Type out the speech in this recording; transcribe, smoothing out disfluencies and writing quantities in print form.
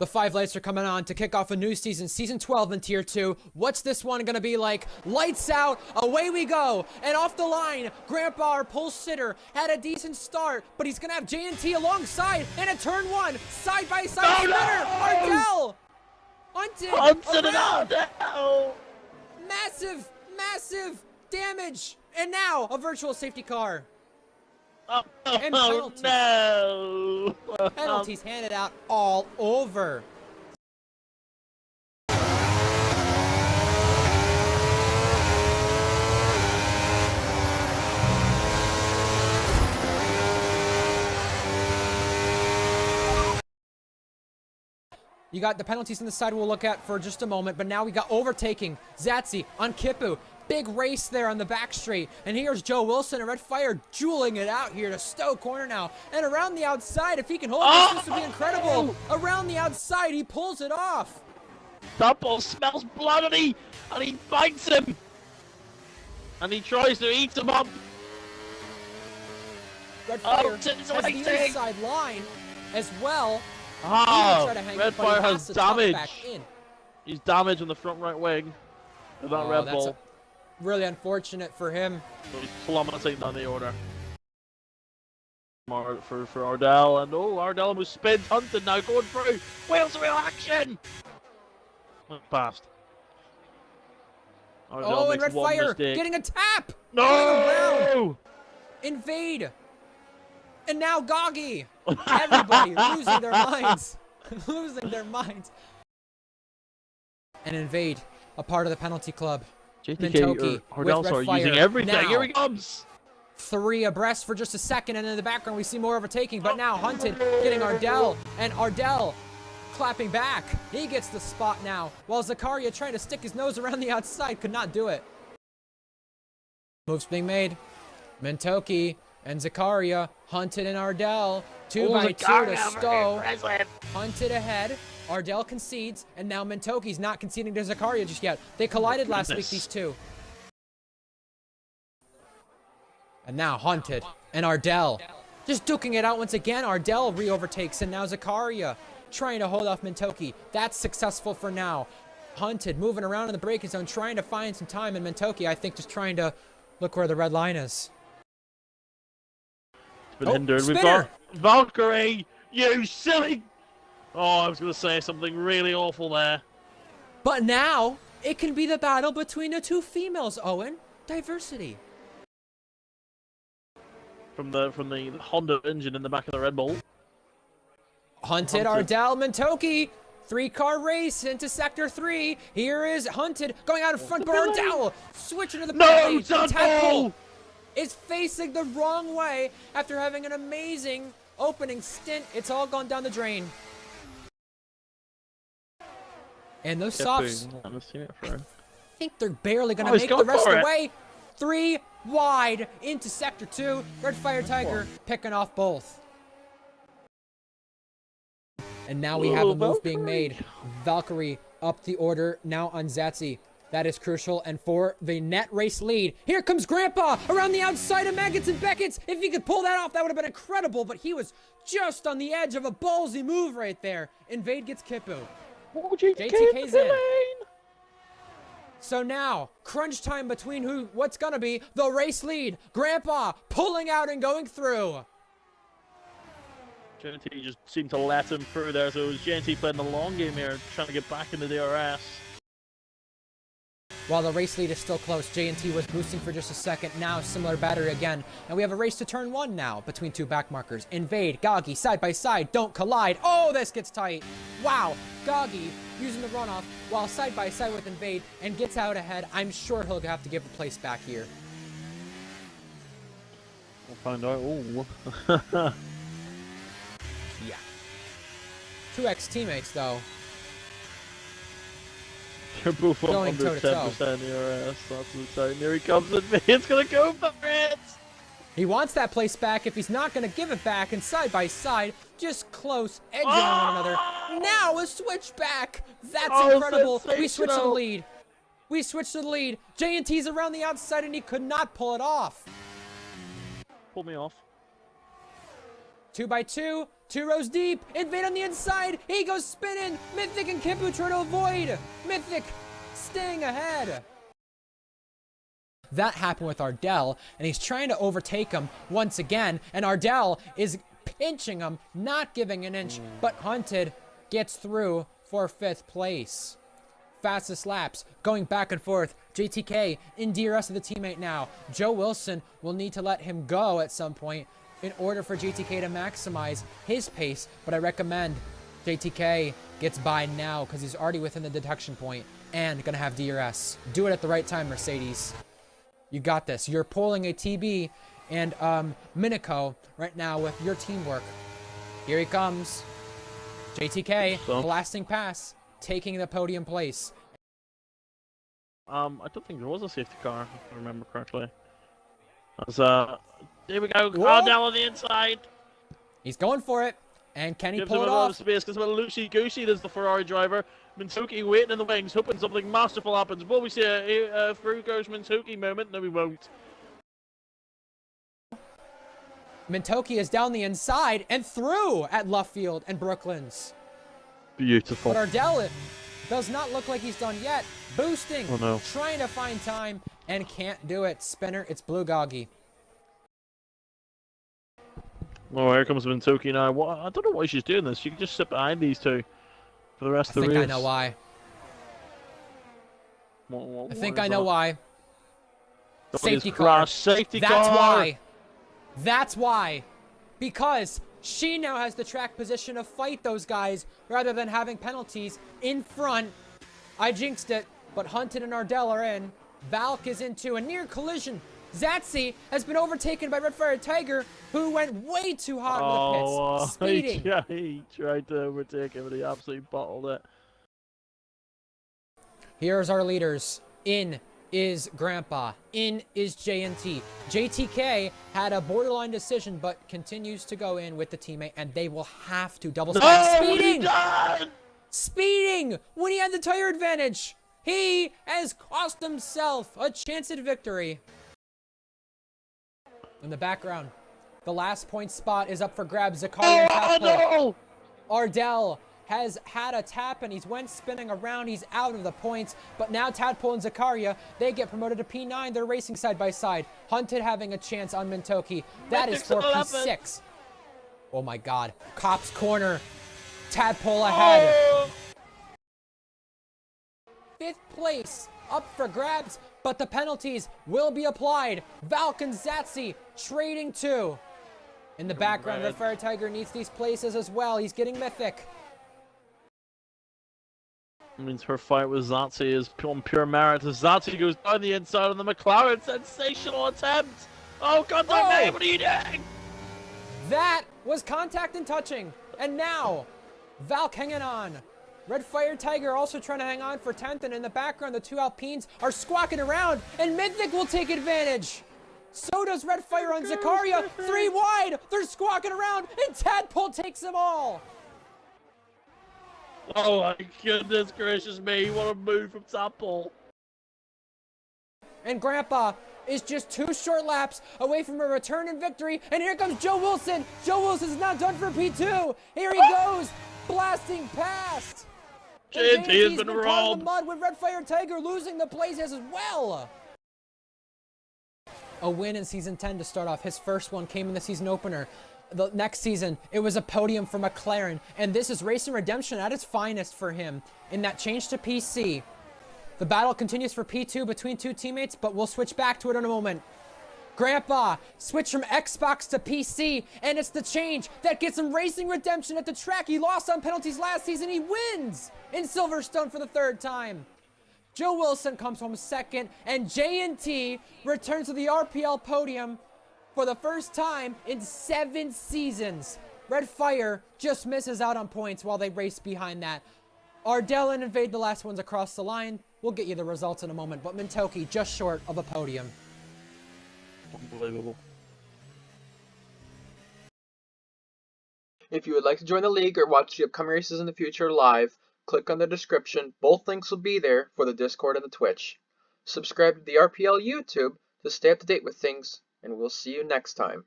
The 5 lights are coming on to kick off a new season, Season 12 in Tier 2. What's this one gonna be like? Lights out, away we go, and off the line, Grandpa, our pole sitter, had a decent start, but he's gonna have J&T alongside, and at turn 1, side-by-side spinner, Ardell! Hunted and Ardell! Massive damage, and now a virtual safety car. Oh, And penalties. No! Penalties handed out all over. You got the penalties on the side we'll look at for just a moment, but now we got overtaking. Zatsi on Kipu. Big race there on the back straight. And here's Joe Wilson and Red Fire dueling it out here to Stowe corner now. And around the outside, if he can hold this would be incredible. Around the outside, he pulls it off. Double smells blood and he bites him. And he tries to eat him up. Red Fire has the inside line as well. Red Fire has damage. He's damaged on the front right wing of that Red Bull. Really unfortunate for him. So he's plummeting down the order. For Ardell, and Ardell was spins, hunted now going through. Wheels of real action! Went past. Ardell and Red Fire getting a tap! No! Invade! And now Goggy! Everybody losing their minds. Losing their minds. And Invade, a part of the penalty club. JTK or Ardell are using everything. Now, here he comes! 3 abreast for just a second, and in the background we see more overtaking, but now Hunted getting Ardell, and Ardell clapping back. He gets the spot now, while Zakaria trying to stick his nose around the outside could not do it. Moves being made. Mentoki and Zakaria, Hunted and Ardell, 2x2 to Stowe. Hunted ahead. Ardell concedes, and now Mentoki's not conceding to Zakaria just yet. They collided last week, these two. And now Hunted and Ardell just duking it out once again. Ardell re-overtakes, and now Zakaria trying to hold off Mentoki. That's successful for now. Hunted moving around in the braking zone, trying to find some time, and Mentoki, I think, just trying to look where the red line is. It's been hindered. We've got Valkyrie, you silly... Oh, I was going to say something really awful there. But now, it can be the battle between the 2 females, Eoin. Diversity. From the Honda engine in the back of the Red Bull. Hunted, Ardell, Mentoki. 3-car race into Sector 3. Here is Hunted going out in front, but Ardell switching to the no, Tadpole is facing the wrong way after having an amazing opening stint. It's all gone down the drain. And those softs, I think they're barely going to make the rest of the way. 3 wide into Sector 2. Red Fire Tiger picking off both. And now we have a move being made. Valkyrie up the order now on Zatsi. That is crucial. And for the net race lead, here comes Grandpa around the outside of Maggots and Beckett's. If he could pull that off, that would have been incredible. But he was just on the edge of a ballsy move right there. Invade gets Kipu. JTK's in. So now, crunch time between what's gonna be the race lead. Grandpa pulling out and going through. JT just seemed to let him through there, so it was JT playing the long game here, trying to get back into DRS. While the race lead is still close, J&T was boosting for just a second. Now, similar battery again. And we have a race to turn 1 now between 2 backmarkers. Invade, Goggy, side by side, don't collide. Oh, this gets tight. Wow, Goggy using the runoff while side by side with Invade and gets out ahead. I'm sure he'll have to give the place back here. We'll find out. Oh. Yeah. 2X teammates, though. They're both going under toe to 10% ERS. That's insane. Here he comes with me. It's going to go for it. He wants that place back if he's not going to give it back. And side by side, just close, edging on one another. Now a switch back. That's incredible. We switch to the lead. We switch to the lead. J&T's around the outside, and he could not pull it off. Pull me off. 2x2. 2 rows deep. Invade on the inside. He goes spinning. Mythic and Kimbu trying to avoid. Mythic staying ahead. That happened with Ardell, and he's trying to overtake him once again, and Ardell is pinching him, not giving an inch, but Hunted gets through for 5th place. Fastest laps, going back and forth. JTK in DRS of the teammate now. Joe Wilson will need to let him go at some point in order for JTK to maximize his pace, but I recommend JTK gets by now because he's already within the detection point and gonna have DRS. Do it at the right time, Mercedes. You got this. You're pulling a TB and Minico right now with your teamwork. Here he comes. JTK, blasting pass, taking the podium place. I don't think there was a safety car, if I remember correctly. There we go. Ardell on the inside. He's going for it. And can he Gives pull him it a lot off? of space because loosey-goosey, there's the Ferrari driver. Mintuki waiting in the wings, hoping something masterful happens. Will we see a through goes Mintuki moment? No, we won't. Mintoki is down the inside and through at Luffield and Brooklands. Beautiful. But Ardell does not look like he's done yet. Boosting, Oh no. trying to find time, and can't do it. Spinner, it's Blue Goggy. Oh, here comes Mintuki now. I don't know why she's doing this. She can just sit behind these two for the rest of the race. I think I know why. I think I know why. Safety car. Safety That's car. why. That's why. Because she now has the track position to fight those guys rather than having penalties in front. I jinxed it, but Hunted and Ardell are in. Valk is into a near collision. Zatsy has been overtaken by Redfire Tiger, who went way too hot in the pits, speeding. Yeah, he tried to overtake him, but he absolutely bottled it. Here's our leaders. In is Grandpa. In is JNT. JTK had a borderline decision, but continues to go in with the teammate, and they will have to double stack. Speeding! Speeding! When he had the tire advantage! He has cost himself a chance at victory. In the background, the last point spot is up for grabs. Zakaria and no! Ardell has had a tap and he's went spinning around. He's out of the points, but now Tadpole and Zakaria, they get promoted to P9. They're racing side by side. Hunted having a chance on Mintoki. That is for P6. Oh my God. Cops corner. Tadpole ahead. 5th place up for grabs, but the penalties will be applied. Valk and Zatsy trading 2. In the background, Red Fire Tiger needs these places as well. He's getting mythic. Means her fight with Zatsy is on pure merit. Zatsy goes down the inside on the McLaren. Sensational attempt. Oh, contact me. What are you doing? That was contact and touching. And now, Valk hanging on. Red Fire Tiger also trying to hang on for 10th, and in the background, the 2 Alpines are squawking around, and Mythic will take advantage. So does Red Fire on Zakaria. 3 wide. They're squawking around, and Tadpole takes them all. Oh my goodness gracious me. What a move from Tadpole. And Grandpa is just 2 short laps away from a return and victory, and here comes Joe Wilson. Joe Wilson's not done for P2. Here he goes, blasting past. JNT has been caught in robbed. the mud with Red Fire Tiger losing the places as well. A win in Season 10 to start off. His first one came in the season opener. The next season, it was a podium for McLaren, and this is Racing Redemption at its finest for him in that change to PC. The battle continues for P2 between 2 teammates, but we'll switch back to it in a moment. Grandpa switched from Xbox to PC, and it's the change that gets him Racing Redemption at the track. He lost on penalties last season. He wins in Silverstone for the 3rd time. Joe Wilson comes home 2nd, and JNT returns to the RPL podium for the first time in 7 seasons. Red Fire just misses out on points while they race behind that. Ardell and Invade the last ones across the line. We'll get you the results in a moment, but Mintoki just short of a podium. Unbelievable. If you would like to join the league or watch the upcoming races in the future live, click on the description. Both links will be there for the Discord and the Twitch. Subscribe to the RPL YouTube to stay up to date with things, and we'll see you next time.